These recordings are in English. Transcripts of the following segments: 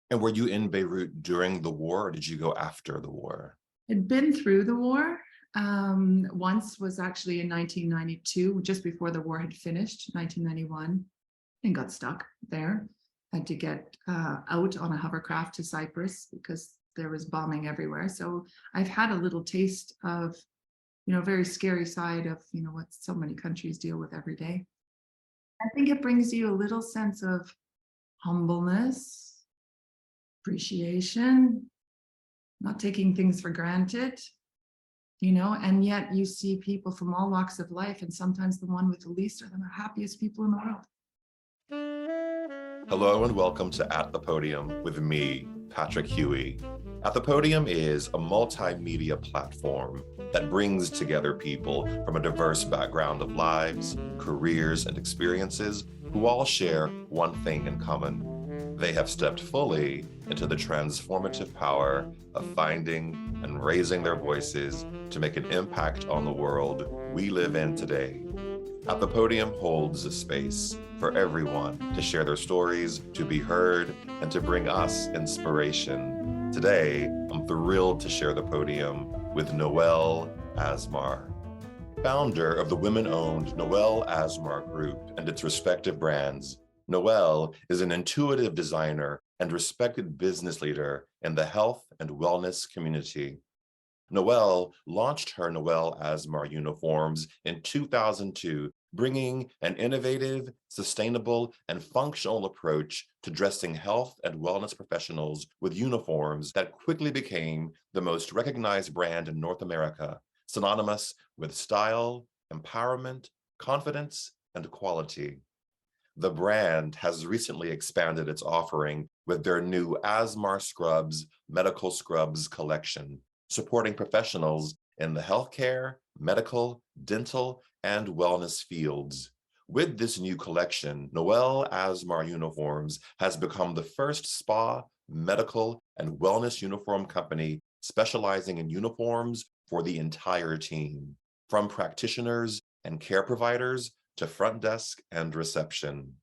And were you in Beirut during the war, or did you go after the war? I'd been through the war. Once was actually in 1992, just before the war had finished, 1991, and got stuck there. Had to get out on a hovercraft to Cypress because there was bombing everywhere. So I've had a little taste of, very scary side of, what so many countries deal with every day. I think it brings you a little sense of humbleness, appreciation, not taking things for granted, and yet you see people from all walks of life, and sometimes the one with the least are the happiest people in the world. Hello and welcome to At the Podium with me, Patrick Huey. At the Podium is a multimedia platform that brings together people from a diverse background of lives, careers, and experiences who all share one thing in common. They have stepped fully into the transformative power of finding and raising their voices to make an impact on the world we live in today. At the Podium holds a space for everyone to share their stories, to be heard, and to bring us inspiration. Today, I'm thrilled to share the podium with Noel Asmar, founder of the women-owned Noel Asmar Group and its respective brands. Noel is an intuitive designer and respected business leader in the health and wellness community. Noel launched her Noel Asmar uniforms in 2002, bringing an innovative, sustainable, and functional approach to dressing health and wellness professionals with uniforms that quickly became the most recognized brand in North America, synonymous with style, empowerment, confidence, and quality. The brand has recently expanded its offering with their new Asmar Scrubs Medical Scrubs collection, supporting professionals in the healthcare, medical, dental, and wellness fields. With this new collection, Noel Asmar Uniforms has become the first spa, medical, and wellness uniform company specializing in uniforms for the entire team, from practitioners and care providers to front desk and reception.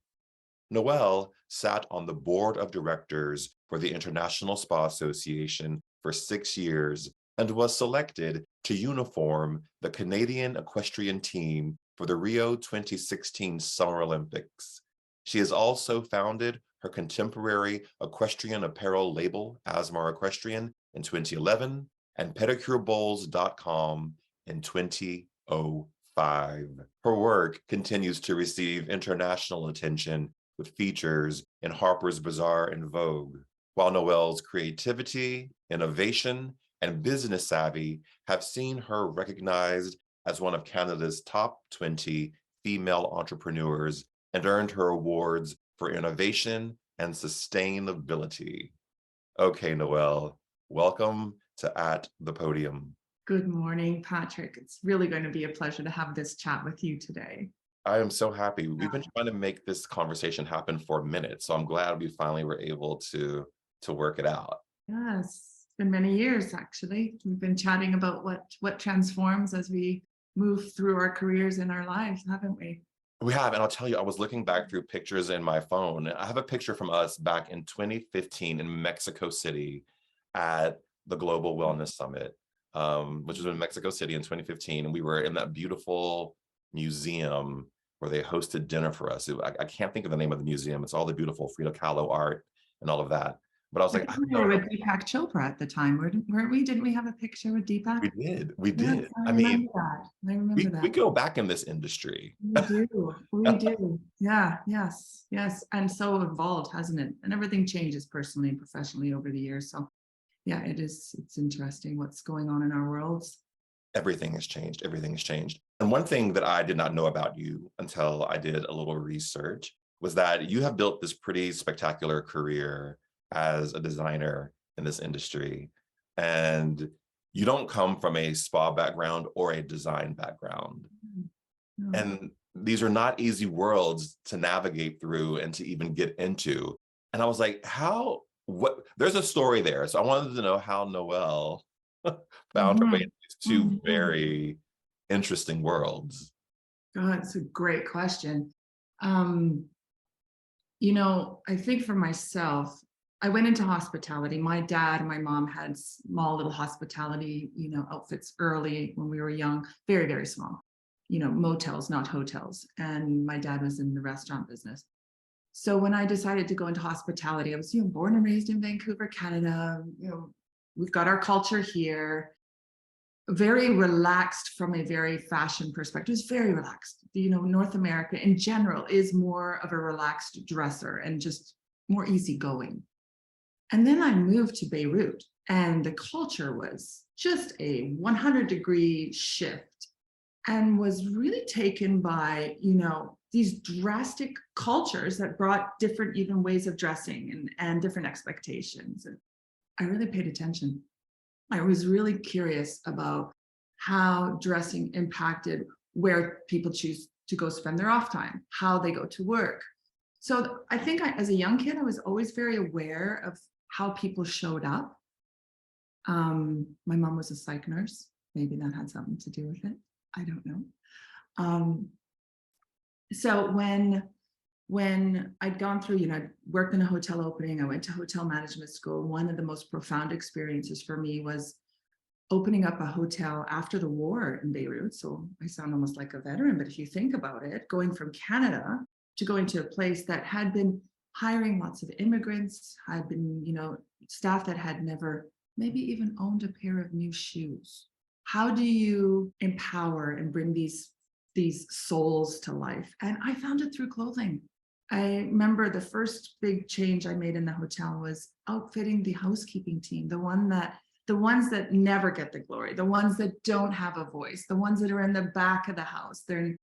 Noel sat on the board of directors for the International Spa Association for 6 years and was selected to uniform the Canadian Equestrian Team for the Rio 2016 Summer Olympics. She has also founded her contemporary equestrian apparel label, Asmar Equestrian, in 2011 and pedicurebowls.com in 2005. Her work continues to receive international attention with features in Harper's Bazaar and Vogue, while Noel's creativity, innovation, and business savvy have seen her recognized as one of Canada's top 20 female entrepreneurs and earned her awards for innovation and sustainability. Okay, Noel, welcome to At the Podium. Good morning, Patrick. It's really going to be a pleasure to have this chat with you today. I am so happy. We've been trying to make this conversation happen for a minute, so I'm glad we finally were able to work it out. Yes, it's been many years, actually. We've been chatting about what transforms as we move through our careers and our lives, haven't we? We have, and I'll tell you, I was looking back through pictures in my phone. I have a picture from us back in 2015 in Mexico City at the Global Wellness Summit, which was in Mexico City in 2015. And we were in that beautiful museum where they hosted dinner for us. I can't think of the name of the museum. It's all the beautiful Frida Kahlo art and all of that. But I was like, we were with Deepak Chopra at the time, weren't we? Didn't we have a picture with Deepak? We did. Yes, I remember that. We go back in this industry. We do. Yeah, yes. And so evolved, hasn't it? And everything changes personally and professionally over the years. So yeah, it's interesting what's going on in our worlds. Everything has changed. And one thing that I did not know about you until I did a little research was that you have built this pretty spectacular career as a designer in this industry. And you don't come from a spa background or a design background. No. And these are not easy worlds to navigate through and to even get into. And I was like, there's a story there. So I wanted to know how Noel found her way into these two very interesting worlds. God, it's a great question. I think for myself, I went into hospitality. My dad and my mom had small little hospitality, outfits early when we were young, very, very small, motels, not hotels. And my dad was in the restaurant business. So when I decided to go into hospitality, I was, born and raised in Vancouver, Canada. We've got our culture here, very relaxed from a very fashion perspective. It's very relaxed. North America in general is more of a relaxed dresser and just more easygoing. And then I moved to Beirut, and the culture was just a 100-degree shift, and was really taken by, these drastic cultures that brought different even ways of dressing and different expectations. And I really paid attention. I was really curious about how dressing impacted where people choose to go spend their off time, how they go to work. So I think as a young kid, I was always very aware of how people showed up. My mom was a psych nurse. Maybe that had something to do with it. I don't know. So when I'd gone through, I worked in a hotel opening, I went to hotel management school. One of the most profound experiences for me was opening up a hotel after the war in Beirut. So I sound almost like a veteran, but if you think about it, going from Canada to going to a place that had been hiring lots of immigrants, had been, staff that had never maybe even owned a pair of new shoes. How do you empower and bring these souls to life? And I found it through clothing. I remember the first big change I made in the hotel was outfitting the housekeeping team, the ones that never get the glory, the ones that don't have a voice, the ones that are in the back of the house. They're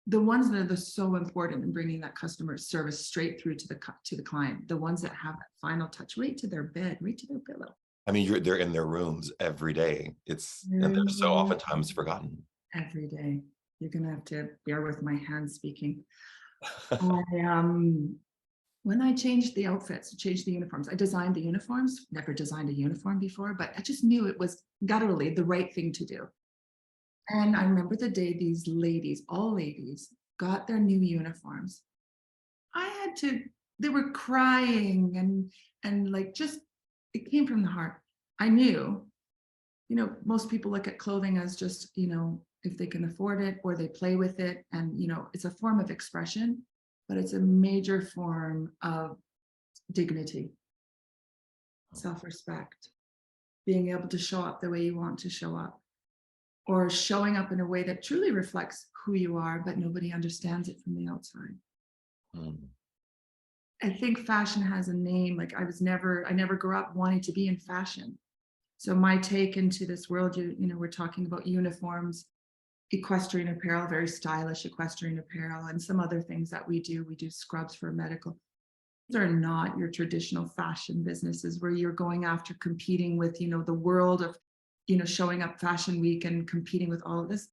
the ones that are so important in bringing that customer service straight through to the client, the ones that have that final touch, right to their bed, right to their pillow. I mean, they're in their rooms every day. And they're so oftentimes forgotten. Every day. You're going to have to bear with my hand speaking. When I changed the outfits, changed the uniforms, I designed the uniforms, never designed a uniform before, but I just knew it was gutturally the right thing to do. And I remember the day these ladies, all ladies, got their new uniforms. They were crying and like just, it came from the heart. I knew, most people look at clothing as just, if they can afford it or they play with it. And, it's a form of expression, but it's a major form of dignity, self-respect, being able to show up the way you want to show up, or showing up in a way that truly reflects who you are, but nobody understands it from the outside. I think fashion has a name. Like I never grew up wanting to be in fashion. So my take into this world, we're talking about uniforms, equestrian apparel, very stylish equestrian apparel, and some other things that we do. We do scrubs for medical. These are not your traditional fashion businesses where you're going after competing with, the world of, showing up fashion week and competing with all of this.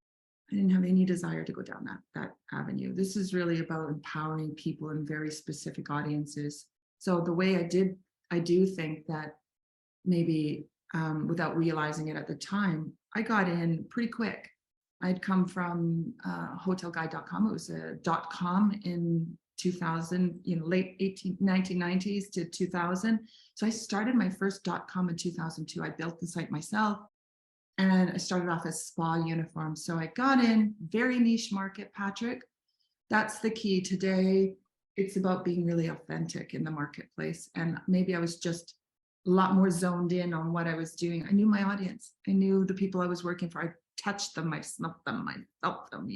I didn't have any desire to go down that avenue. This is really about empowering people in very specific audiences. So the way I do think that maybe without realizing it at the time, I got in pretty quick. I'd come from hotelguide.com. It was a .com in 2000, late 1990s to 2000. So I started my first .com in 2002. I built the site myself. And I started off as spa uniforms. So I got in, very niche market, Patrick. That's the key. Today, it's about being really authentic in the marketplace. And maybe I was just a lot more zoned in on what I was doing. I knew my audience. I knew the people I was working for. I touched them, I smelled them, I felt them,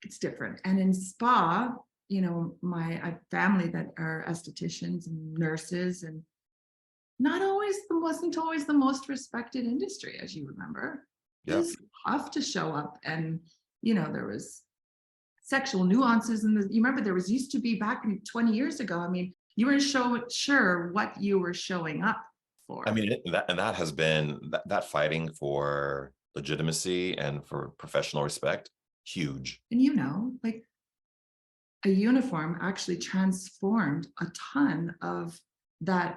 it's different. And in spa, my family that are estheticians and nurses, and wasn't always the most respected industry, as you remember. It was tough to show up, and there was sexual nuances, and you remember there used to be back 20 years ago. I mean, you weren't sure what you were showing up for. I mean, that has been that fighting for legitimacy and for professional respect, huge. And like a uniform actually transformed a ton of the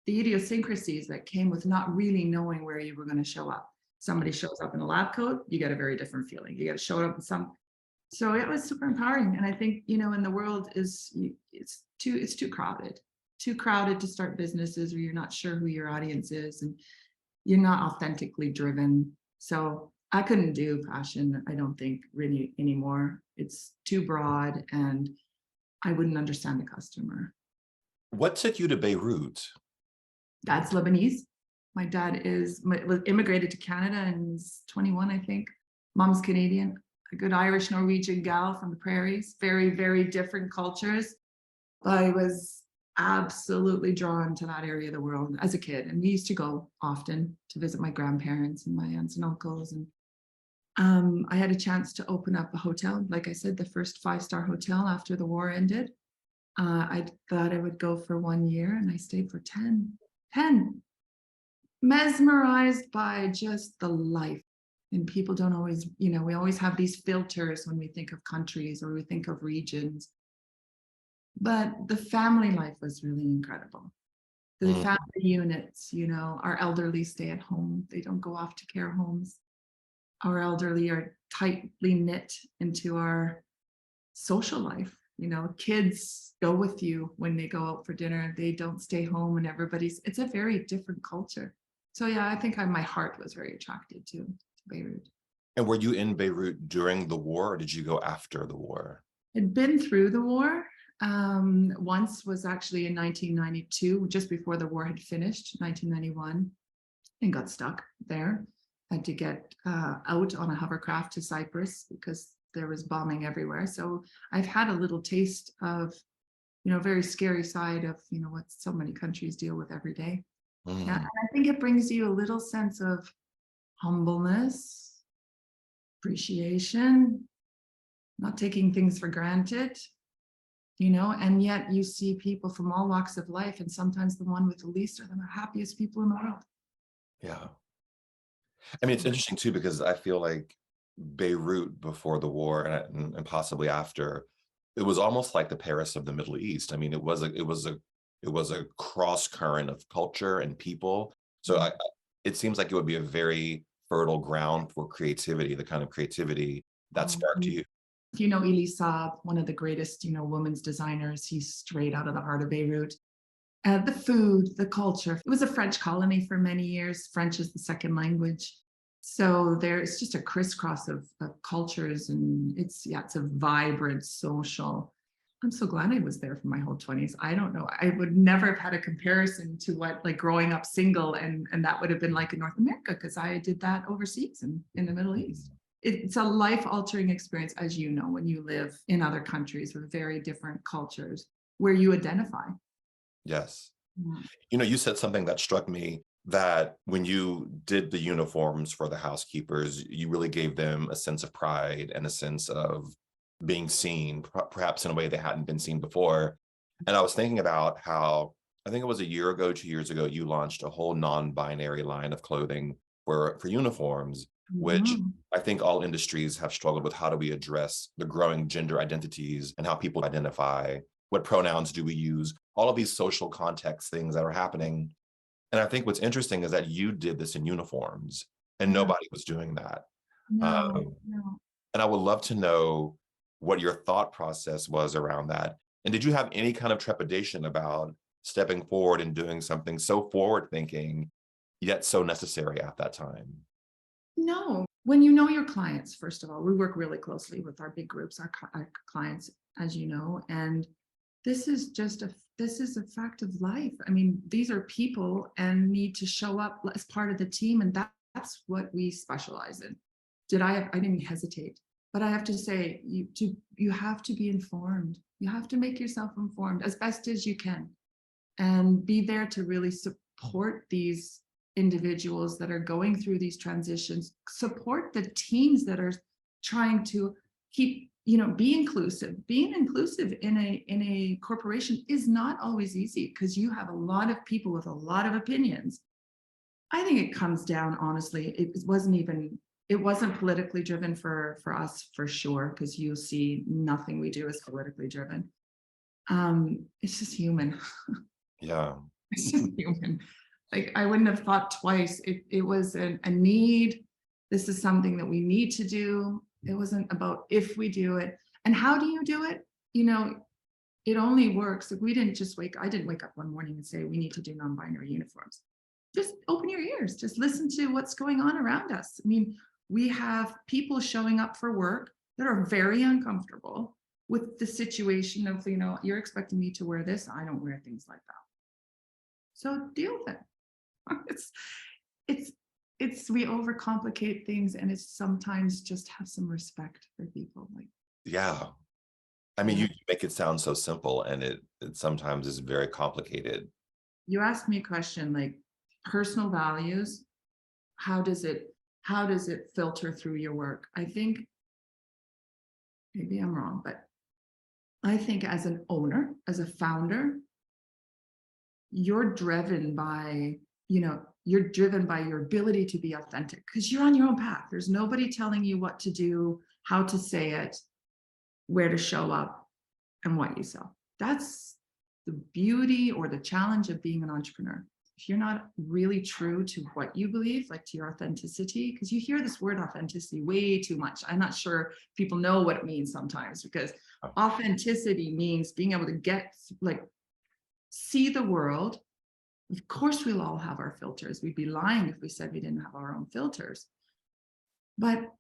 idiosyncrasies that came with not really knowing where you were going to show up. Somebody shows up in a lab coat, you get a very different feeling. You got to show up in so it was super empowering. And I think, in the world it's too crowded. too crowded to start businesses, or you're not sure who your audience is, and you're not authentically driven. So I couldn't do fashion, I don't think, really anymore. It's too broad, and I wouldn't understand the customer. What took you to Beirut? Dad's Lebanese. My dad was immigrated to Canada and he's 21, I think. Mom's Canadian, a good Irish Norwegian gal from the prairies. Very, very different cultures. But I was absolutely drawn to that area of the world as a kid. And we used to go often to visit my grandparents and my aunts and uncles. And I had a chance to open up a hotel. Like I said, the first 5-star hotel after the war ended. I thought I would go for 1 year and I stayed for 10. Mesmerized by just the life. And people don't always, we always have these filters when we think of countries or we think of regions. But the family life was really incredible. The family units, our elderly stay at home. They don't go off to care homes. Our elderly are tightly knit into our social life. Kids go with you when they go out for dinner. They don't stay home, and it's a very different culture. So yeah, I think my heart was very attracted to Beirut. And were you in Beirut during the war, or did you go after the war? I'd been through the war. Once was actually in 1992, just before the war had finished, 1991, and got stuck there. Had to get out on a hovercraft to Cypress because there was bombing everywhere. So I've had a little taste of, very scary side of, what so many countries deal with every day. Yeah, and I think it brings you a little sense of humbleness, appreciation, not taking things for granted, and yet you see people from all walks of life, and sometimes the one with the least are the happiest people in the world. Yeah. I mean, it's interesting too, because I feel like Beirut before the war and possibly after, it was almost like the Paris of the Middle East. I mean, it was a cross current of culture and people. So it seems like it would be a very fertile ground for creativity, the kind of creativity that sparked you. If you know Elie Saab, one of the greatest, women's designers, he's straight out of the heart of Beirut. The food, the culture. It was a French colony for many years. French is the second language. So it's just a crisscross of cultures, and it's a vibrant social. I'm so glad I was there for my whole 20s. I don't know. I would never have had a comparison to what like growing up single and that would have been like in North America, because I did that overseas and in the Middle East. It's a life-altering experience, as you know, when you live in other countries with very different cultures where you identify. Yes. Yeah. You said something that struck me, that when you did the uniforms for the housekeepers, you really gave them a sense of pride and a sense of being seen, perhaps in a way they hadn't been seen before. And I was thinking about how, I think it was a year ago, 2 years ago, you launched a whole non-binary line of clothing for uniforms, which I think all industries have struggled with. How do we address the growing gender identities and how people identify? What pronouns do we use? All of these social context things that are happening. And I think what's interesting is that you did this in uniforms and nobody was doing that. No. And I would love to know what your thought process was around that. And did you have any kind of trepidation about stepping forward and doing something so forward thinking, yet so necessary at that time? No. When you know your clients, first of all, we work really closely with our big groups, our clients, as you know, and this is a fact of life. I mean, these are people and need to show up as part of the team, and that's what we specialize in. I didn't hesitate, but I have to say, you have to be informed. You have to make yourself informed as best as you can, and be there to really support these individuals that are going through these transitions. Support the teams that are trying to keep, be inclusive. Being inclusive in a corporation is not always easy, because you have a lot of people with a lot of opinions. I think it comes down, honestly, it wasn't politically driven for us, for sure, because you'll see nothing we do is politically driven. It's just human. Yeah. It's just human. Like, I wouldn't have thought twice. It was a need. This is something that we need to do. It wasn't about if we do it. And how do you do it? it only works if we didn't just I didn't wake up one morning and say, we need to do non-binary uniforms. Just open your ears, just listen to what's going on around us. I mean, we have people showing up for work that are very uncomfortable with the situation of, you're expecting me to wear this. I don't wear things like that. So deal with it. We overcomplicate things, and it's sometimes just have some respect for people. Like, Yeah. I mean, you make it sound so simple, and it sometimes is very complicated. you asked me a question like personal values. How does it filter through your work? I think maybe I'm wrong, but I think as an owner, as a founder, you're driven by your ability to be authentic because you're on your own path. There's nobody telling you what to do, how to say it, where to show up, and what you sell. That's the beauty or the challenge of being an entrepreneur. If you're not really true to what you believe, like to your authenticity, because you hear this word authenticity way too much. I'm not sure people know what it means sometimes, because authenticity means being able to see the world. Of course, we'll all have our filters. We'd be lying if we said we didn't have our own filters. But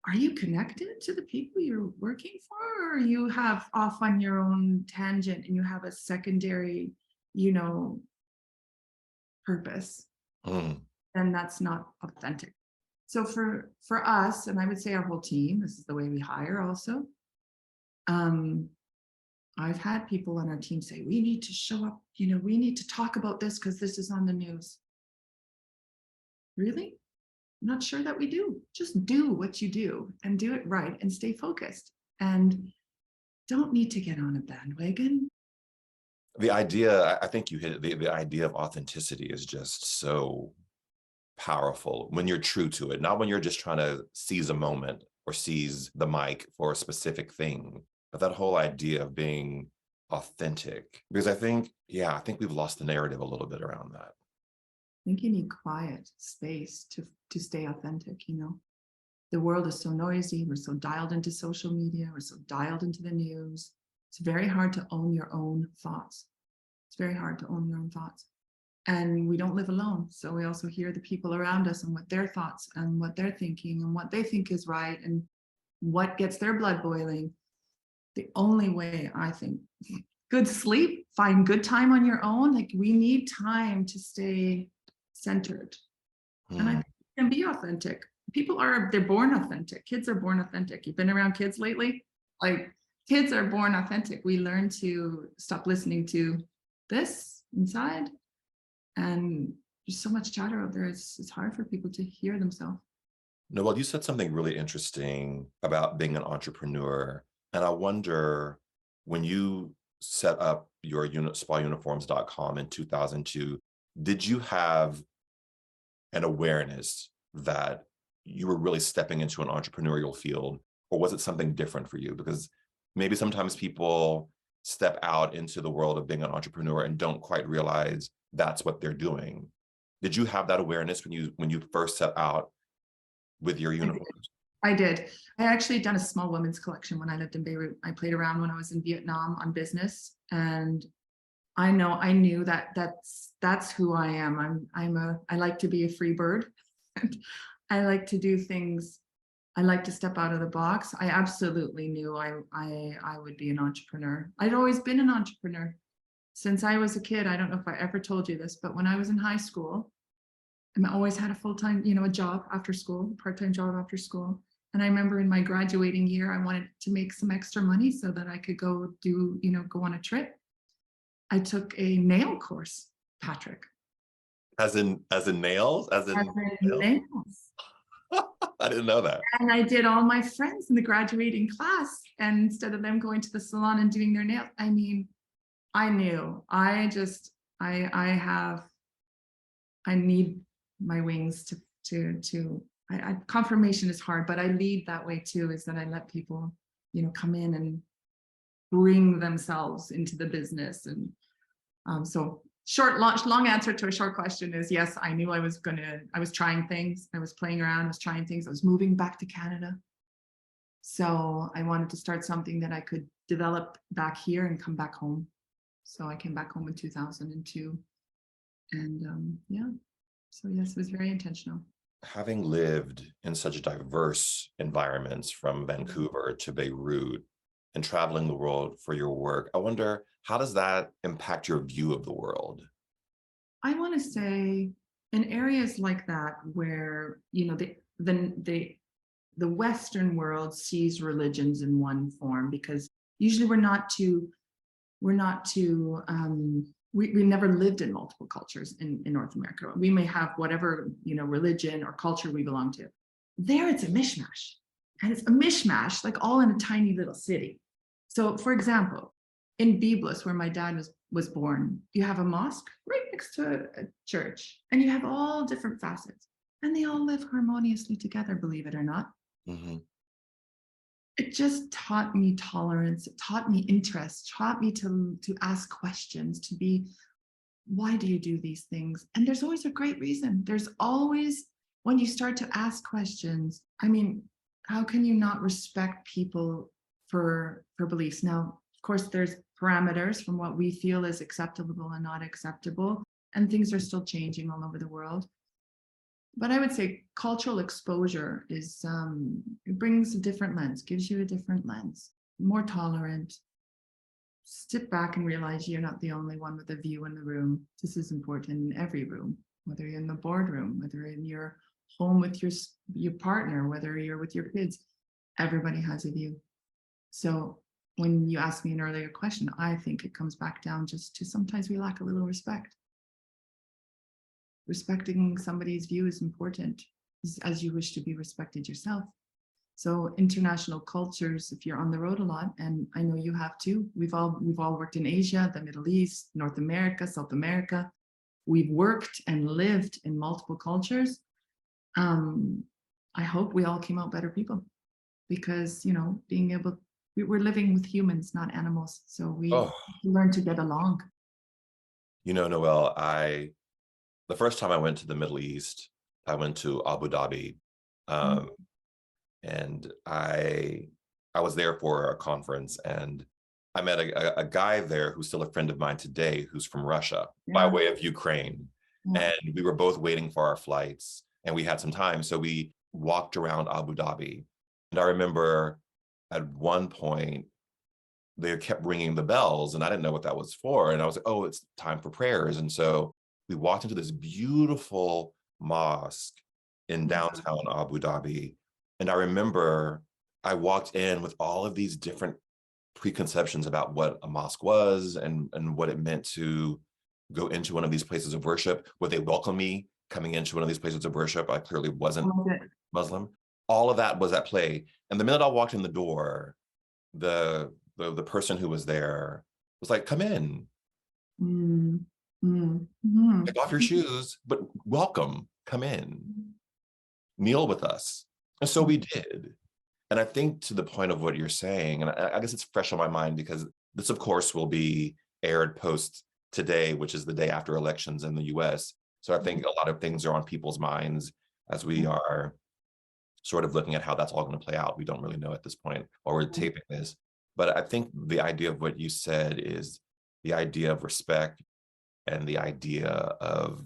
are you connected to the people you're working for, or you have off on your own tangent and you have a secondary, purpose? Then that's not authentic. So for us, and I would say our whole team, this is the way we hire also. I've had people on our team say, we need to show up, we need to talk about this because this is on the news. Really? I'm not sure that we do. Just do what you do and do it right and stay focused, and don't need to get on a bandwagon. The idea, I think you hit it, the idea of authenticity is just so powerful when you're true to it, not when you're just trying to seize a moment or seize the mic for a specific thing, but that whole idea of being authentic. Because I think we've lost the narrative a little bit around that. I think you need quiet space to stay authentic. The world is so noisy. We're so dialed into social media. We're so dialed into the news. It's very hard to own your own thoughts. It's very hard to own your own thoughts. And we don't live alone. So we also hear the people around us and what their thoughts and what they're thinking and what they think is right and what gets their blood boiling. The only way, I think, good sleep, find good time on your own. Like, we need time to stay centered. And I think you can be authentic. They're born authentic. Kids are born authentic. You've been around kids lately? Like, kids are born authentic. We learn to stop listening to this inside. And there's so much chatter out there. It's hard for people to hear themselves. Noel, you said something really interesting about being an entrepreneur. And I wonder, when you set up your spauniforms.com in 2002, did you have an awareness that you were really stepping into an entrepreneurial field, or was it something different for you? Because maybe sometimes people step out into the world of being an entrepreneur and don't quite realize that's what they're doing. Did you have that awareness when you first set out with your uniforms? I did. I actually done a small women's collection when I lived in Beirut. I played around when I was in Vietnam on business, and I knew that that's who I am. I like to be a free bird. I like to do things. I like to step out of the box. I absolutely knew I would be an entrepreneur. I'd always been an entrepreneur since I was a kid. I don't know if I ever told you this, but when I was in high school, I always had a full-time, a job after school, part-time job after school. And I remember in my graduating year, I wanted to make some extra money so that I could go on a trip. I took a nail course, Patrick. As in nails? As in nails? I didn't know that. And I did all my friends in the graduating class, and instead of them going to the salon and doing their nails, I knew I need my wings to confirmation is hard, but I lead that way too, is that I let people, come in and bring themselves into the business. And so long answer to a short question is yes, I knew I was trying things. I was playing around, I was trying things. I was moving back to Canada. So I wanted to start something that I could develop back here and come back home. So I came back home in 2002. And yeah, so yes, it was very intentional. Having lived in such diverse environments from Vancouver to Beirut and traveling the world for your work, I wonder, how does that impact your view of the world? I want to say in areas like that where, the Western world sees religions in one form, because usually we never lived in multiple cultures in North America. We may have whatever, religion or culture we belong to. There it's a mishmash. And it's a mishmash, like all in a tiny little city. So for example, in Byblos, where my dad was born, you have a mosque right next to a church, and you have all different facets, and they all live harmoniously together, believe it or not. Mm-hmm. It just taught me tolerance. It taught me interest, taught me to ask questions, to be, why do you do these things? And there's always a great reason. There's always, when you start to ask questions, I mean, how can you not respect people for beliefs? Now, of course, there's parameters from what we feel is acceptable and not acceptable, and things are still changing all over the world. But I would say cultural exposure is, it brings a different lens, gives you a different lens, more tolerant. Sit back and realize you're not the only one with a view in the room. This is important in every room, whether you're in the boardroom, whether in your home with your partner, whether you're with your kids, everybody has a view. So when you asked me an earlier question, I think it comes back down just to sometimes we lack a little respect. Respecting somebody's view is important, as you wish to be respected yourself. So international cultures, if you're on the road a lot, and I know you have too, we've all worked in Asia, the Middle East, North America, South America. We've worked and lived in multiple cultures. I hope we all came out better people, because we're living with humans, not animals. So we learn to get along. Noel, the first time I went to the Middle East, I went to Abu Dhabi. And I was there for a conference, and I met a guy there who's still a friend of mine today, who's from Russia by way of Ukraine. And we were both waiting for our flights, and we had some time. So we walked around Abu Dhabi. And I remember at one point, they kept ringing the bells, and I didn't know what that was for. And I was like, oh, it's time for prayers. And so we walked into this beautiful mosque in downtown Abu Dhabi. And I remember I walked in with all of these different preconceptions about what a mosque was and what it meant to go into one of these places of worship. Would they welcome me coming into one of these places of worship? I clearly wasn't Muslim. All of that was at play. And the minute I walked in the door, the person who was there was like, come in. Take off your shoes, but welcome, come in. Kneel with us. And so we did. And I think to the point of what you're saying, and I guess it's fresh on my mind because this, of course, will be aired post today, which is the day after elections in the US. So I think a lot of things are on people's minds as we are sort of looking at how that's all going to play out. We don't really know at this point while we're taping this. But I think the idea of what you said is the idea of respect and the idea of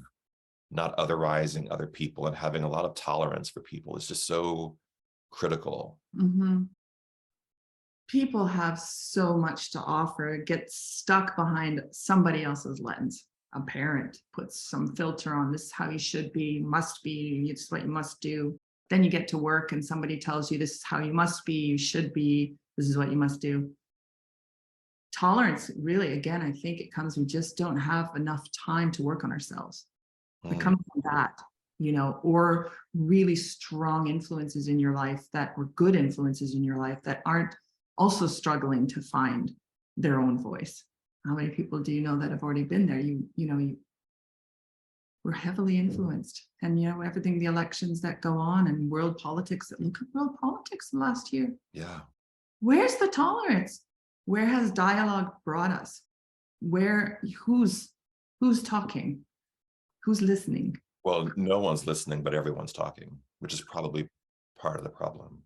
not otherizing other people and having a lot of tolerance for people is just so critical. People have so much to offer. It gets stuck behind somebody else's lens. A parent puts some filter on, this is how you should be, must be, it's what you must do. Then you get to work and somebody tells you this is how you must be, you should be, this is what you must do. Tolerance, really, again, I think it comes, we just don't have enough time to work on ourselves. It comes from that, or really strong influences in your life that were good influences in your life that aren't also struggling to find their own voice. How many people do you know that have already been there? You were heavily influenced, and everything, the elections that go on and world politics. Look at world politics last year. Yeah. Where's the tolerance? Where has dialogue brought us? Who's talking? Who's listening? Well, no one's listening, but everyone's talking, which is probably part of the problem.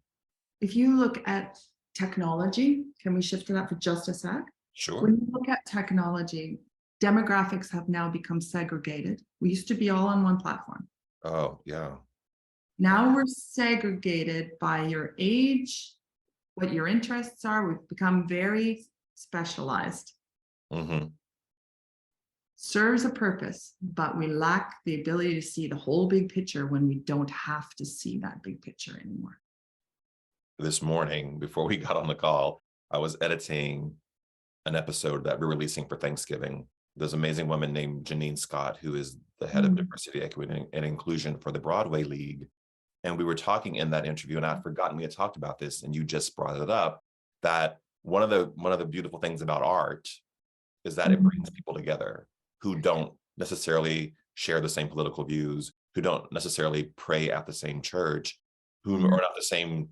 If you look at technology. Can we shift to that for just a sec? Sure. When you look at technology, demographics have now become segregated. We used to be all on one platform. Oh, yeah. Now we're segregated by your age, what your interests are. We've become very specialized. Mm-hmm. Serves a purpose, but we lack the ability to see the whole big picture when we don't have to see that big picture anymore. This morning, before we got on the call, I was editing an episode that we're releasing for Thanksgiving. There's an amazing woman named Janine Scott, who is the head of diversity, equity, and inclusion for the Broadway League. And we were talking in that interview, and I'd forgotten we had talked about this, and you just brought it up, that one of the beautiful things about art is that it brings people together who don't necessarily share the same political views, who don't necessarily pray at the same church, who are not the same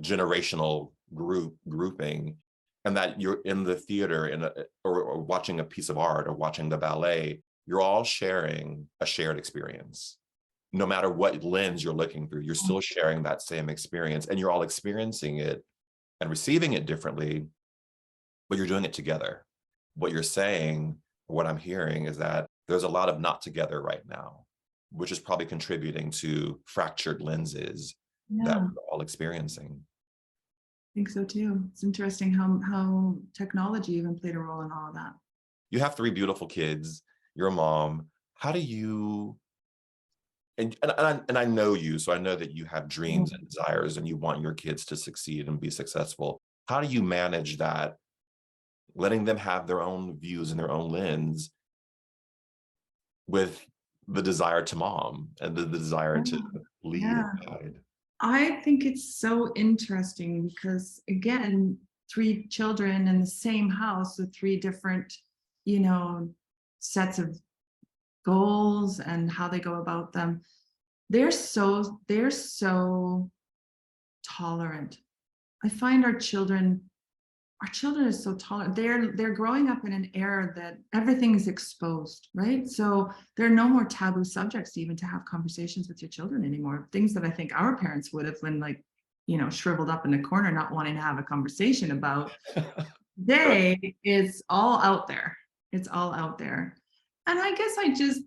generational grouping, and that you're in the theater or watching a piece of art or watching the ballet, you're all sharing a shared experience. No matter what lens you're looking through, you're still sharing that same experience, and you're all experiencing it and receiving it differently, but you're doing it together. What you're saying, what I'm hearing, is that there's a lot of not together right now, which is probably contributing to fractured lenses that we're all experiencing. I think so too. It's interesting how technology even played a role in all of that. You have 3 beautiful kids, you're a mom. How do you, and I know you, so I know that you have dreams and desires and you want your kids to succeed and be successful. How do you manage that, letting them have their own views and their own lens with the desire to mom and the desire to lead and guide? I think it's so interesting because, again, 3 children in the same house with 3 different, sets of goals and how they go about them. They're so tolerant. I find our children are so tolerant. They're growing up in an era that everything is exposed, right? So there are no more taboo subjects even to have conversations with your children anymore. Things that I think our parents would have when shriveled up in the corner, not wanting to have a conversation about. Today it's all out there. It's all out there. And I guess I just,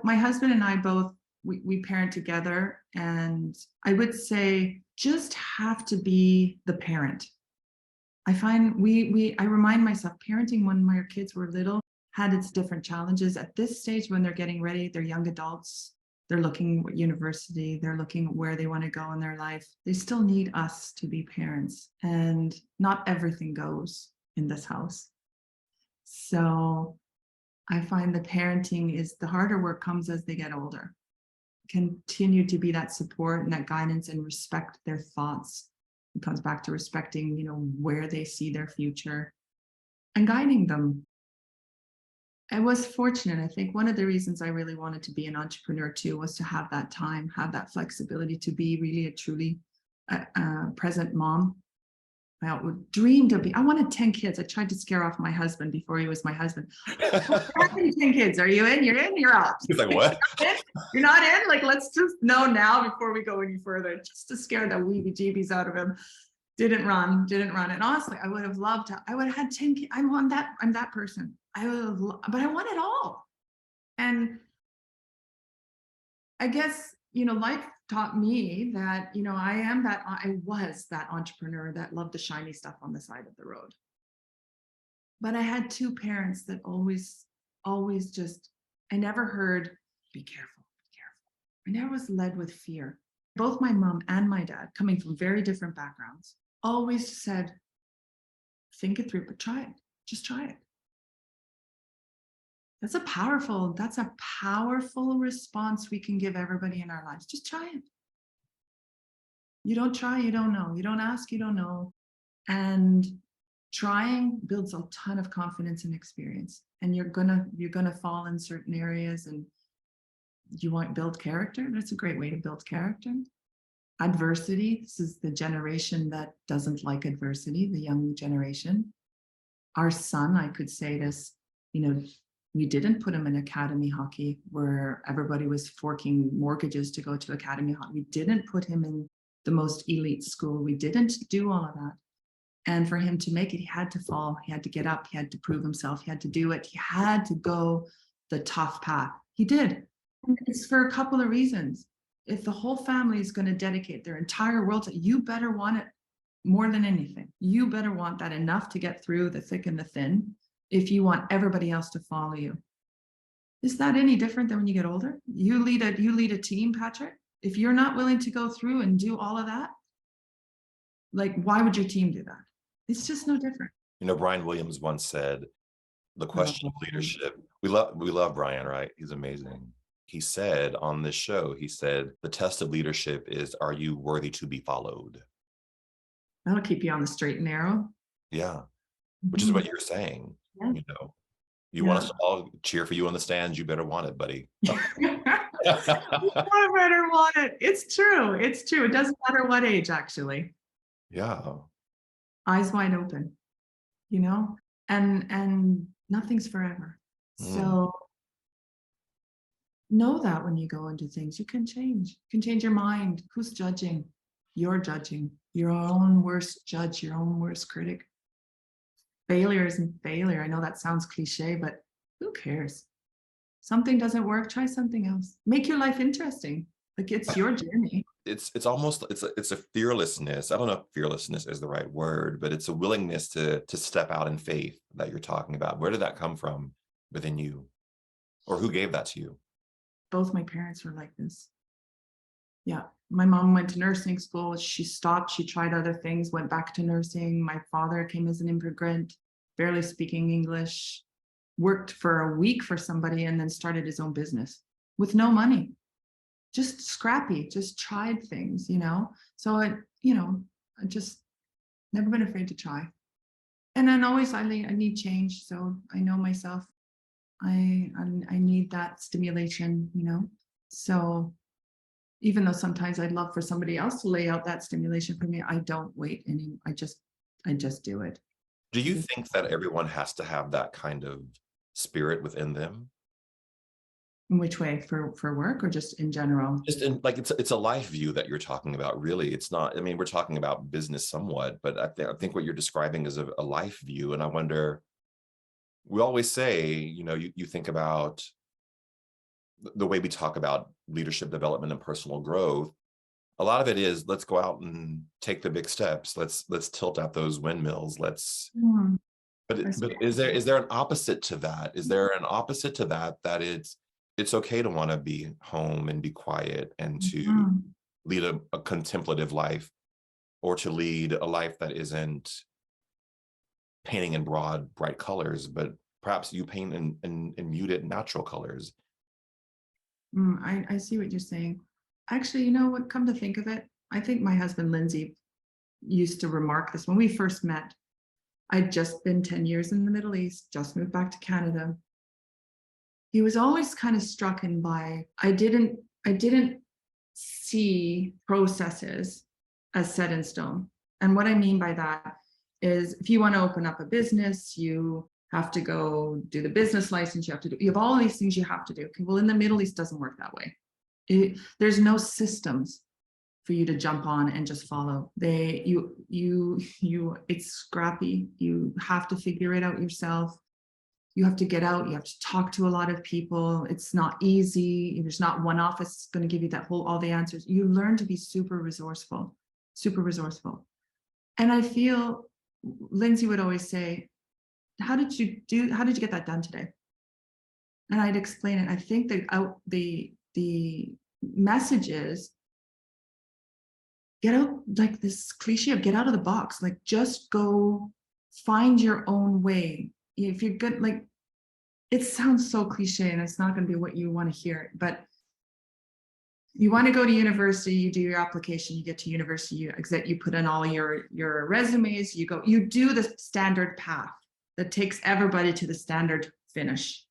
my husband and I both, we parent together, and I would say just have to be the parent. I find I remind myself, parenting when my kids were little had its different challenges. At this stage, when they're getting ready, they're young adults, they're looking at university, they're looking at where they want to go in their life. They still need us to be parents, and not everything goes in this house. So I find the parenting is the harder work comes as they get older. Continue to be that support and that guidance and respect their thoughts. It comes back to respecting, where they see their future and guiding them. I was fortunate. I think one of the reasons I really wanted to be an entrepreneur too was to have that time, have that flexibility to be really a truly present mom. I dreamed of I wanted 10 kids. I tried to scare off my husband before he was my husband. 10 kids. Are you in? You're in? You're out. He's like, what? You're not in? Like, let's just know now before we go any further, just to scare the weebie-jeebies out of him. Didn't run. And honestly, I would have loved to. I would have had 10 kids. I'm that person. But I want it all. And I guess, life taught me that, I was that entrepreneur that loved the shiny stuff on the side of the road. But I had 2 parents that always just, I never heard, be careful, be careful. I never was led with fear. Both my mom and my dad, coming from very different backgrounds, always said, think it through, but try it. Just try it. That's a powerful response we can give everybody in our lives. Just try it. You don't try, you don't know. You don't ask, you don't know. And trying builds a ton of confidence and experience. And you're gonna fall in certain areas, and you want to build character. That's a great way to build character. Adversity. This is the generation that doesn't like adversity, the young generation. Our son, I could say this, we didn't put him in academy hockey where everybody was forking mortgages to go to academy hockey. We didn't put him in the most elite school. We didn't do all of that. And for him to make it, he had to fall. He had to get up. He had to prove himself. He had to do it. He had to go the tough path. He did. And it's for a couple of reasons. If the whole family is going to dedicate their entire world to, you better want it more than anything. You better want that enough to get through the thick and the thin if you want everybody else to follow you. Is that any different than when you get older? You lead a team, Patrick. If you're not willing to go through and do all of that, like, why would your team do that? It's just no different. You know, Brian Williams once said, the question of leadership, we love Brian, right? He's amazing. He said on this show, he said, the test of leadership is, are you worthy to be followed? That'll keep you on the straight and narrow. Yeah, which is what you're saying. Yeah. You know, you want us to all cheer for you on the stands, you better want it, buddy. You better want it. It's true. It's true. It doesn't matter what age, actually. Yeah. Eyes wide open, you know, and nothing's forever. So know that when you go into things, you can change. You can change your mind. Who's judging? You're judging. Your own worst judge, your own worst critic. Failure isn't failure. I know that sounds cliche, but who cares? Something doesn't work, try something else. Make your life interesting. Like, it's your journey. It's a fearlessness. I don't know if fearlessness is the right word, but it's a willingness to step out in faith that you're talking about. Where did that come from within you? Or who gave that to you? Both my parents were like this. Yeah. My mom went to nursing school. She stopped. She tried other things, went back to nursing. My father came as an immigrant, barely speaking English, worked for a week for somebody, and then started his own business with no money. Just scrappy, just tried things, you know? So I just never been afraid to try. And then always I need change. So I know myself, I need that stimulation, you know? So even though sometimes I'd love for somebody else to lay out that stimulation for me, I don't wait anymore. I just do it. Do you think that everyone has to have that kind of spirit within them? In which way? For work or just in general? Just in, like, it's a life view that you're talking about, really. It's not, I mean, we're talking about business somewhat, but I think what you're describing is a life view. And I wonder, we always say, you know, you think about the way we talk about leadership development and personal growth. A lot of it is, let's go out and take the big steps. Let's tilt out those windmills. But is there an opposite to that? Is there an opposite to that it's okay to want to be home and be quiet and to lead a contemplative life, or to lead a life that isn't painting in broad, bright colors, but perhaps you paint in muted, natural colors? I see what you're saying. Actually, you know what, come to think of it, I think my husband, Lindsay, used to remark this when we first met. I'd just been 10 years in the Middle East, just moved back to Canada. He was always kind of struck by, I didn't see processes as set in stone. And what I mean by that is, if you want to open up a business, you have to go do the business license, you have all these things you have to do. Okay, well, in the Middle East, doesn't work that way. There's no systems for you to jump on and just follow. It's scrappy. You have to figure it out yourself. You have to get out, you have to talk to a lot of people. It's not easy. There's not one office that's going to give you all the answers. You learn to be super resourceful. And I feel Lindsay would always say, how did you get that done today? And I'd explain it. I think the message is, get out, like this cliche of get out of the box, like just go find your own way. If you're good, like, it sounds so cliche and it's not going to be what you want to hear, but you want to go to university, you do your application, you get to university, you put in all your resumes, you do the standard path that takes everybody to the standard finish.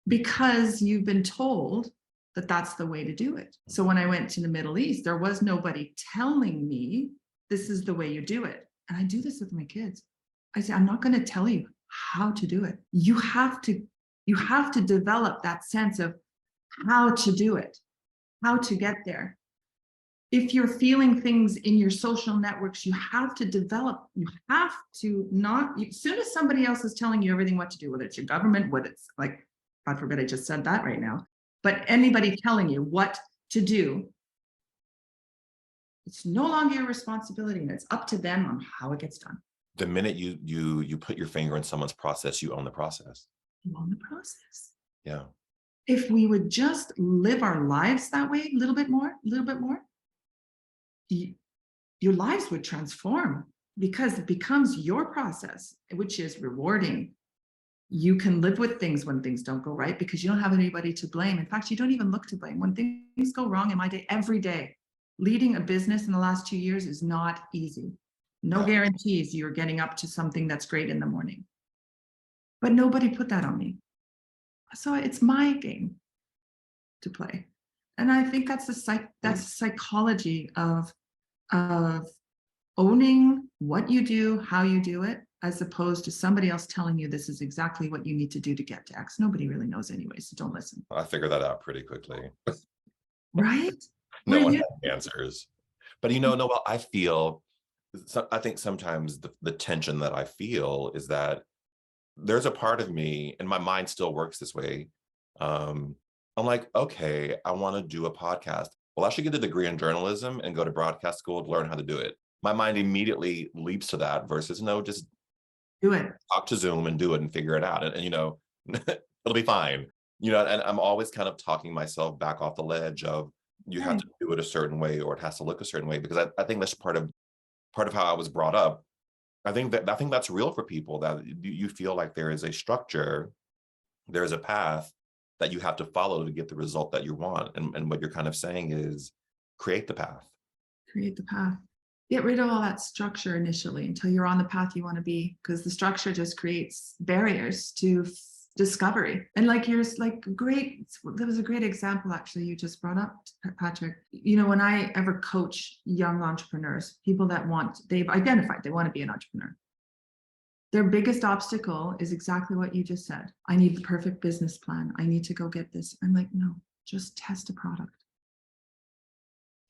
Because you've been told that that's the way to do it. So when I went to the Middle East, there was nobody telling me this is the way you do it. And I do this with my kids. I say, I'm not going to tell you how to do it. You have to develop that sense of how to do it, how to get there. if you're feeling things in your social networks, you have to develop, you have to not, as soon as somebody else is telling you everything what to do, whether it's your government, what it's like, God forbid I just said that right now, but anybody telling you what to do, it's no longer your responsibility, and it's up to them on how it gets done. The minute you put your finger in someone's process, you own the process. You own the process. Yeah. If we would just live our lives that way a little bit more, your lives would transform, because it becomes your process, which is rewarding. You can live with things when things don't go right because you don't have anybody to blame. In fact, you don't even look to blame. When things go wrong in my day, every day, leading a business in the last 2 years is not easy. No guarantees you're getting up to something that's great in the morning. But nobody put that on me. So it's my game to play. And I think that's the psychology of owning what you do, how you do it, as opposed to somebody else telling you this is exactly what you need to do to get to X. Nobody really knows anyway, so don't listen. I figured that out pretty quickly. Right? No one has answers. But Noel, I think sometimes the tension that I feel is that there's a part of me, and my mind still works this way. I'm like, okay, I want to do a podcast. Well, I should get a degree in journalism and go to broadcast school to learn how to do it. My mind immediately leaps to that versus no, just do it. Talk to Zoom and do it and figure it out. And it'll be fine. And I'm always kind of talking myself back off the ledge of you have to do it a certain way, or it has to look a certain way, because I think that's part of how I was brought up. I think that's real for people, that you feel like there is a structure, there is a path that you have to follow to get the result that you want. And what you're kind of saying is create the path. Create the path. Get rid of all that structure initially until you're on the path you want to be, because the structure just creates barriers to discovery. And there was a great example actually you just brought up, Patrick. When I ever coach young entrepreneurs, people that they've identified they want to be an entrepreneur, their biggest obstacle is exactly what you just said. I need the perfect business plan. I need to go get this. I'm like, no, just test a product.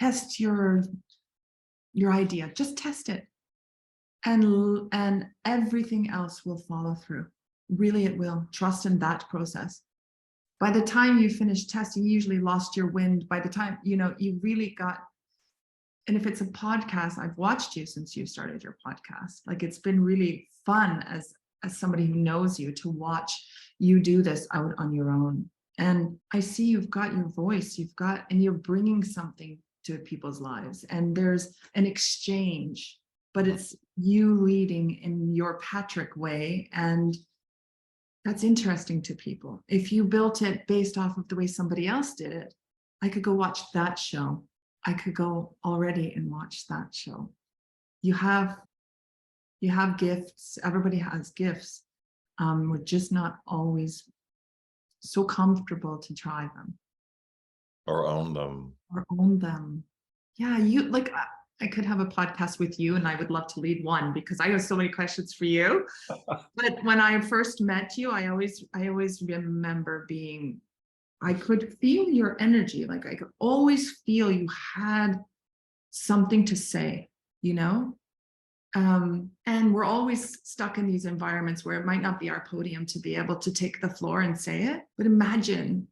Test your idea, just test it. And everything else will follow through. Really, it will. Trust in that process. By the time you finish testing, you usually lost your wind. By the time, you really got, and if it's a podcast, I've watched you since you started your podcast. It's been really fun as somebody who knows you to watch you do this out on your own. And I see you've got your voice, and you're bringing something to people's lives, and there's an exchange, but it's you leading in your Patrick way, and that's interesting to people. If you built it based off of the way somebody else did it, I could go watch that show. I could go already and watch that show. You have gifts. Everybody has gifts. We're just not always so comfortable to try them. Or own them. Yeah, I could have a podcast with you, and I would love to lead one because I have so many questions for you. But when I first met you, I always remember I could feel your energy. I could always feel you had something to say, and we're always stuck in these environments where it might not be our podium to be able to take the floor and say it. But imagine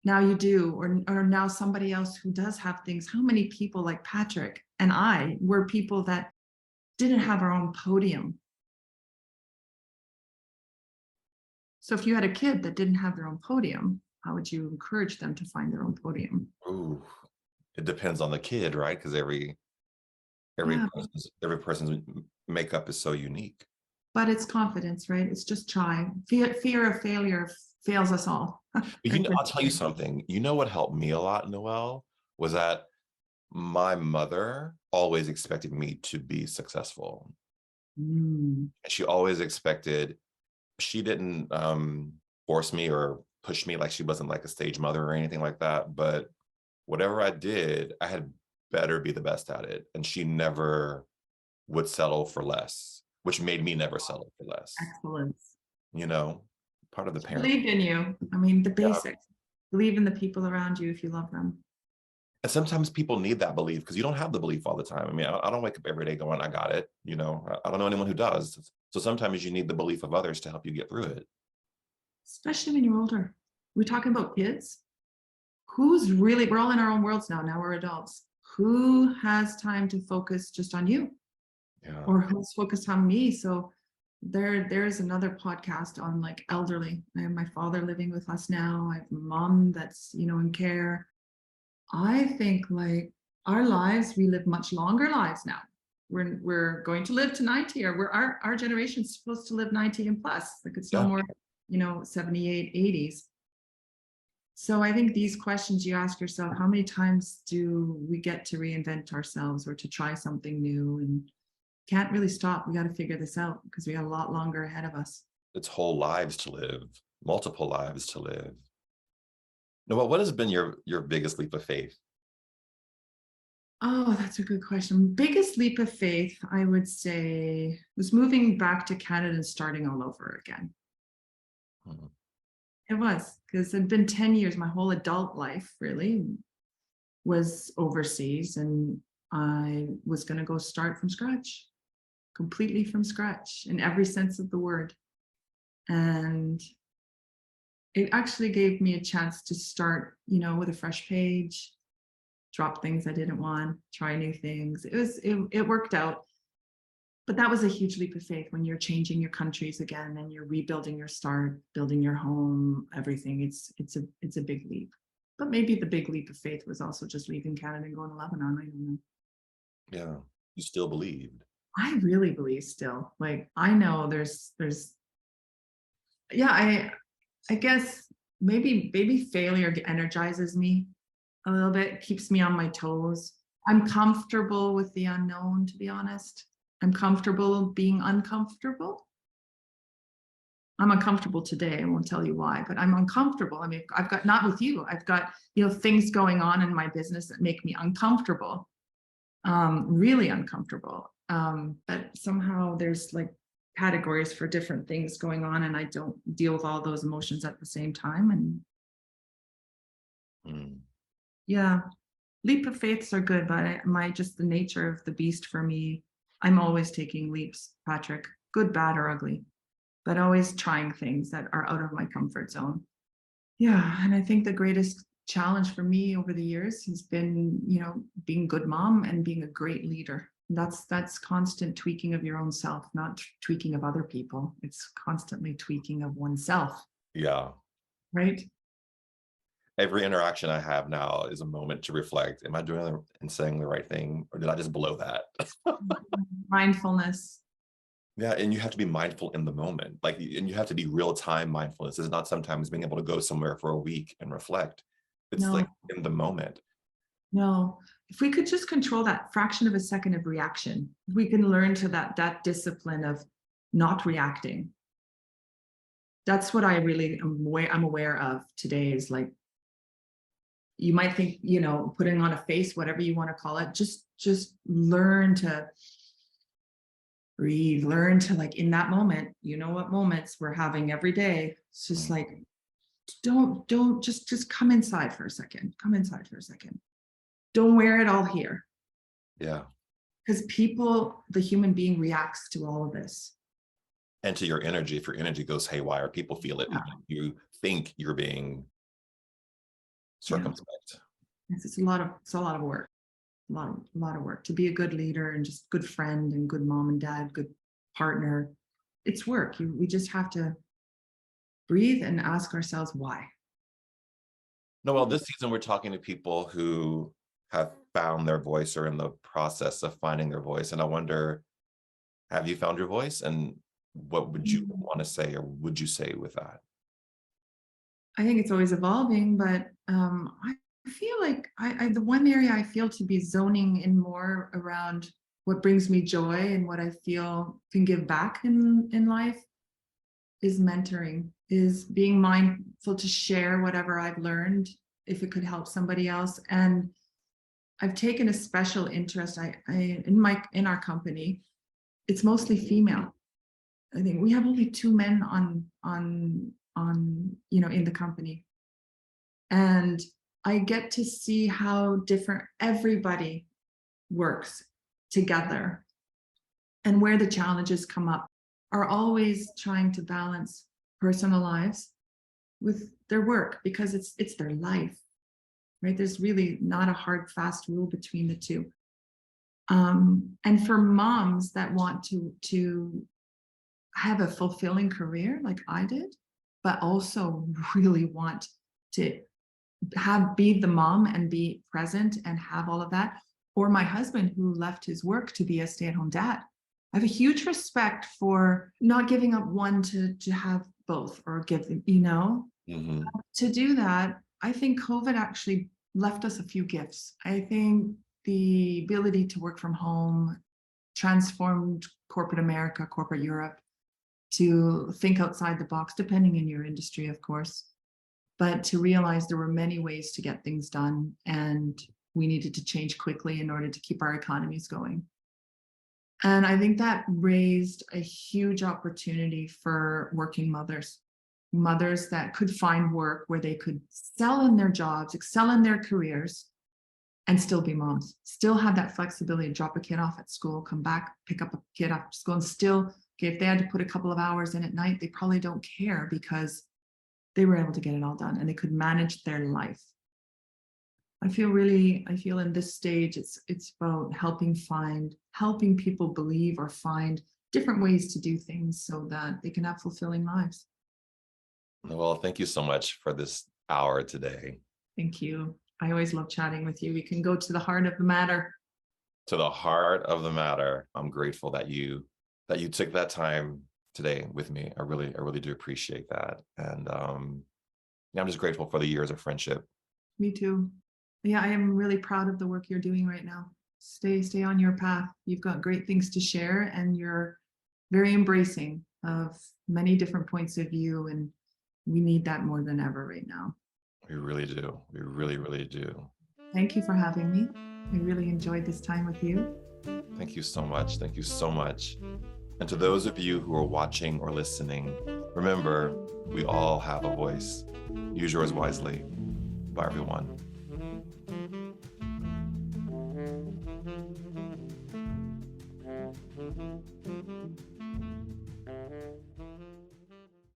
now you do, or now somebody else who does have things. How many people like Patrick and I were people that didn't have our own podium? So if you had a kid that didn't have their own podium, how would you encourage them to find their own podium? Ooh, it depends on the kid, right? Because every person's makeup is so unique. But it's confidence, right? It's just try. Fear of failure fails us all. I'll tell you something. What helped me a lot, Noel, was that my mother always expected me to be successful. She always expected, she didn't force me or push me, she wasn't like a stage mother or anything like that. But whatever I did, I had better be the best at it. And she never would settle for less, which made me never settle for less. Excellence. Part of the parent. Believed in you. I mean, the basics. Believe in the people around you if you love them. And sometimes people need that belief because you don't have the belief all the time. I mean, I don't wake up every day going, I got it. You know, I don't know anyone who does. So sometimes you need the belief of others to help you get through it. Especially when you're older. We're talking about kids. We're all in our own worlds now. Now we're adults. Who has time to focus just on you? Yeah. Or who's focused on me? So there's another podcast on like elderly. I have my father living with us now. I have a mom that's, in care. I think like our lives, we live much longer lives now. We're going to live to 90, or our generation's supposed to live 90 and plus. Like it's no more, 78, 80s. So I think these questions you ask yourself, how many times do we get to reinvent ourselves or to try something new, and can't really stop. We got to figure this out because we got a lot longer ahead of us. It's whole lives to live, multiple lives to live. Noel, what has been your biggest leap of faith? Oh, that's a good question. Biggest leap of faith, I would say, was moving back to Canada and starting all over again. Hmm. It was, because it'd been 10 years, my whole adult life really was overseas, and I was going to go start from scratch, completely from scratch in every sense of the word. And it actually gave me a chance to start, with a fresh page, drop things I didn't want, try new things. It worked out. But that was a huge leap of faith when you're changing your countries again and you're rebuilding your start, building your home, everything. It's a big leap. But maybe the big leap of faith was also just leaving Canada and going to Lebanon. I don't know. Yeah, you still believed. I really believe still. Like I know there's yeah, I guess maybe failure energizes me a little bit, keeps me on my toes. I'm comfortable with the unknown, to be honest. I'm comfortable being uncomfortable. I'm uncomfortable today. I won't tell you why, but I'm uncomfortable. I mean, I've got, not with you, I've got, things going on in my business that make me uncomfortable, really uncomfortable. But somehow there's like categories for different things going on, and I don't deal with all those emotions at the same time. And yeah, leap of faiths are good, but just the nature of the beast for me, I'm always taking leaps, Patrick, good, bad, or ugly, but always trying things that are out of my comfort zone. Yeah, and I think the greatest challenge for me over the years has been, being a good mom and being a great leader. That's constant tweaking of your own self, not tweaking of other people. It's constantly tweaking of oneself. Yeah. Right? Every interaction I have now is a moment to reflect. Am I doing and saying the right thing, or did I just blow that? Mindfulness. Yeah, and you have to be mindful in the moment. And you have to be real-time mindfulness. It's not sometimes being able to go somewhere for a week and reflect. It's No. like in the moment. No, if we could just control that fraction of a second of reaction, we can learn to that discipline of not reacting. That's what I really I'm aware of today, is like, you might think, putting on a face, whatever you want to call it, just learn to breathe, learn to, like, in that moment, what moments we're having every day. It's just like, don't just come inside for a second. Come inside for a second. Don't wear it all here. Yeah. Because the human being reacts to all of this. And to your energy, if your energy goes haywire, people feel it. Yeah. You think you're being circumspect. Yeah. It's a lot of work. A lot of work to be a good leader and just good friend and good mom and dad, good partner. It's work. We just have to breathe and ask ourselves why. Noel, this season we're talking to people who have found their voice or in the process of finding their voice. And I wonder, have you found your voice? And what would you want to say, or would you say with that? I think it's always evolving, but I feel like the one area I feel to be zoning in more around what brings me joy and what I feel can give back in life is mentoring, is being mindful to share whatever I've learned, if it could help somebody else. And I've taken a special interest in our company. It's mostly female. I think we have only 2 men on in the company. And I get to see how different everybody works together, and where the challenges come up are always trying to balance personal lives with their work, because it's their life, right? There's really not a hard, fast rule between the two. And for moms that want to have a fulfilling career like I did, but also really want to be the mom and be present and have all of that, or my husband who left his work to be a stay-at-home dad. I have a huge respect for not giving up one to have both, or give them, Mm-hmm. to do that. I think COVID actually left us a few gifts. I think the ability to work from home transformed corporate America, corporate Europe, to think outside the box, depending on your industry, of course, but to realize there were many ways to get things done, and we needed to change quickly in order to keep our economies going. And I think that raised a huge opportunity for working mothers that could find work where they could excel in their jobs, excel in their careers, and still be moms, still have that flexibility to drop a kid off at school, come back, pick up a kid after school, and still, if they had to put a couple of hours in at night, they probably don't care, because they were able to get it all done and they could manage their life. I feel in this stage, it's about helping people believe or find different ways to do things so that they can have fulfilling lives. Well, thank you so much for this hour today. Thank you. I always love chatting with you. We can go to the heart of the matter. To the heart of the matter. I'm grateful that you took that time today with me. I really do appreciate that. And I'm just grateful for the years of friendship. Me too. Yeah, I am really proud of the work you're doing right now. Stay on your path. You've got great things to share, and you're very embracing of many different points of view, and we need that more than ever right now. We really do. We really do. Thank you for having me. I really enjoyed this time with you. Thank you so much. Thank you so much. And to those of you who are watching or listening, remember, we all have a voice. Use yours wisely. Bye, everyone.